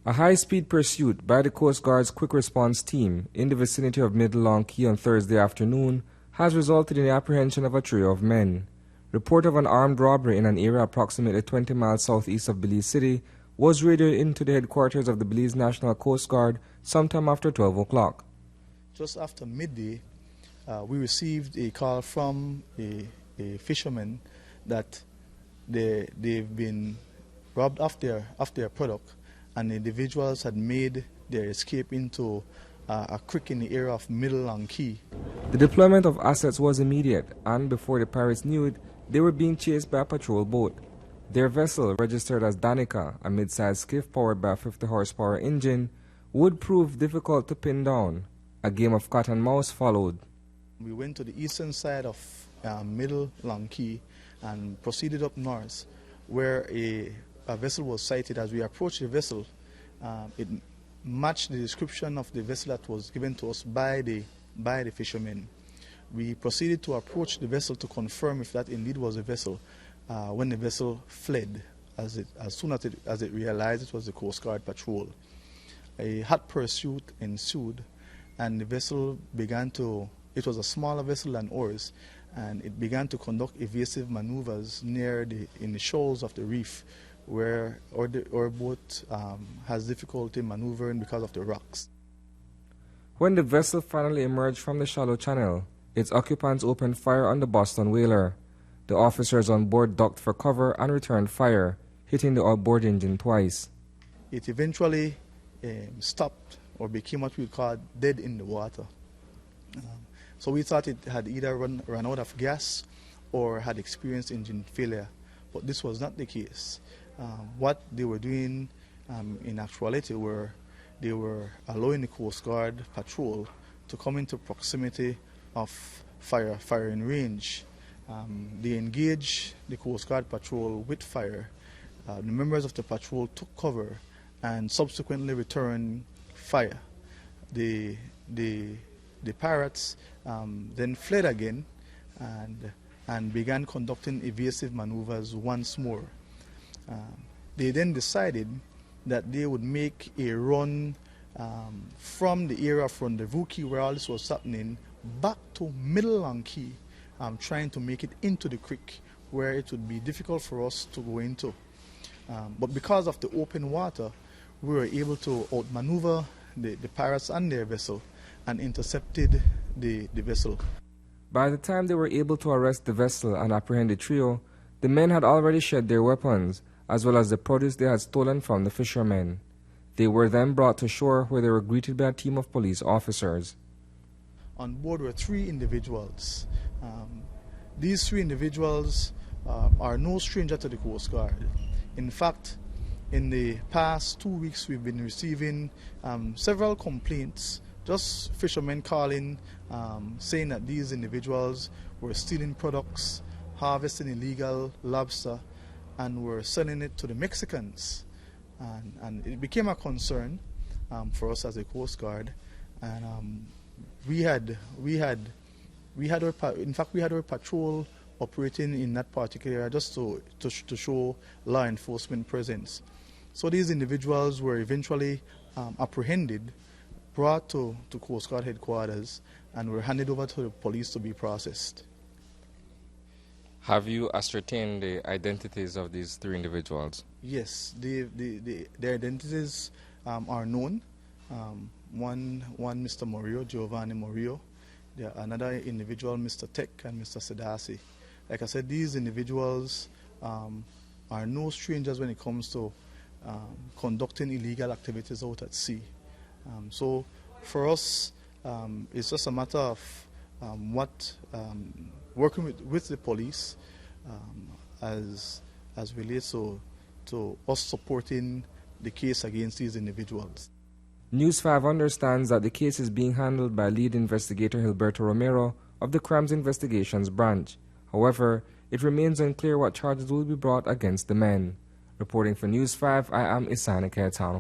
A high-speed pursuit by the Coast Guard's quick response team in the vicinity of Middle Long Key on Thursday afternoon has resulted in the apprehension of a trio of men. Report of an armed robbery in an area approximately 20 miles southeast of Belize City was radioed into the headquarters of the Belize National Coast Guard sometime after 12 o'clock. Just after midday, we received a call from a fisherman that they've been robbed of their product, and the individuals had made their escape into a creek in the area of Middle Long Key. The deployment of assets was immediate, and before the pirates knew it, they were being chased by a patrol boat. Their vessel, registered as Danica, a mid-sized skiff powered by a 50-horsepower engine, would prove difficult to pin down. A game of cat and mouse followed. We went to the eastern side of Middle Long Key and proceeded up north, where a vessel was sighted. As we approached the vessel, it matched the description of the vessel that was given to us by the fishermen. We proceeded to approach the vessel to confirm if that indeed was a vessel, when the vessel fled as soon as it realized it was the Coast Guard patrol. A hot pursuit ensued, and the vessel began to, it was a smaller vessel than ours, and it began to conduct evasive maneuvers in the shoals of the reef, where our boat has difficulty maneuvering because of the rocks. When the vessel finally emerged from the shallow channel, its occupants opened fire on the Boston whaler. The officers on board ducked for cover and returned fire, hitting the outboard engine twice. It eventually stopped, or became what we call dead in the water. So we thought it had either run out of gas or had experienced engine failure, but this was not the case. What they were doing in actuality they were allowing the Coast Guard patrol to come into proximity of firing range. They engaged the Coast Guard patrol with fire. The members of the patrol took cover and subsequently returned fire. The pirates then fled again and began conducting evasive maneuvers once more. They then decided that they would make a run from the area of Rendezvous Key, where all this was happening, back to Middle Long Key, trying to make it into the creek, where it would be difficult for us to go into. But because of the open water, we were able to outmaneuver the pirates and their vessel and intercepted the vessel. By the time they were able to arrest the vessel and apprehend the trio, the men had already shed their weapons, as well as the produce they had stolen from the fishermen. They were then brought to shore, where they were greeted by a team of police officers. On board were 3 individuals. These 3 individuals are no stranger to the Coast Guard. In fact, in the past 2 weeks, we've been receiving several complaints, just fishermen calling, saying that these individuals were stealing products, harvesting illegal lobster, and were selling it to the Mexicans. And it became a concern for us as a Coast Guard. And we had our patrol operating in that particular area just to show law enforcement presence. So these individuals were eventually apprehended, brought to Coast Guard headquarters, and were handed over to the police to be processed. Have you ascertained the identities of these 3 individuals? Yes, their identities are known. One Mr. Murillo, Giovanni Murillo. Another individual, Mr. Tech, and Mr. Sedasi. Like I said, these individuals are no strangers when it comes to conducting illegal activities out at sea. So for us, it's just a matter of working with the police as relates to us supporting the case against these individuals. News 5 understands that the case is being handled by lead investigator Gilberto Romero of the Crimes Investigations Branch. However, it remains unclear what charges will be brought against the men. Reporting for News 5, I am Isani Kaetano.